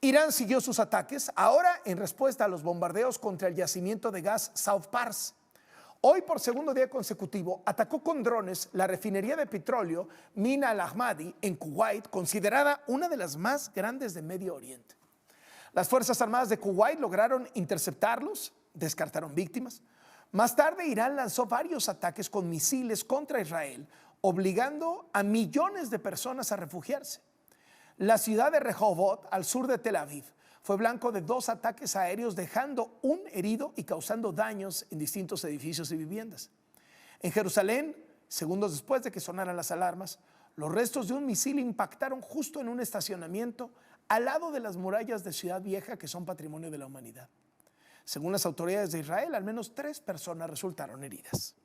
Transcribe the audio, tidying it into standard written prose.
Irán siguió sus ataques, ahora en respuesta a los bombardeos contra el yacimiento de gas South Pars. Hoy, por segundo día consecutivo, atacó con drones la refinería de petróleo Mina al-Ahmadi en Kuwait, considerada una de las más grandes de Medio Oriente. Las Fuerzas Armadas de Kuwait lograron interceptarlos, descartaron víctimas. Más tarde, Irán lanzó varios ataques con misiles contra Israel, obligando a millones de personas a refugiarse. La ciudad de Rehovot, al sur de Tel Aviv, fue blanco de 2 ataques aéreos, dejando un herido y causando daños en distintos edificios y viviendas. En Jerusalén, segundos después de que sonaran las alarmas, los restos de un misil impactaron justo en un estacionamiento al lado de las murallas de Ciudad Vieja, que son patrimonio de la humanidad. Según las autoridades de Israel, al menos 3 personas resultaron heridas.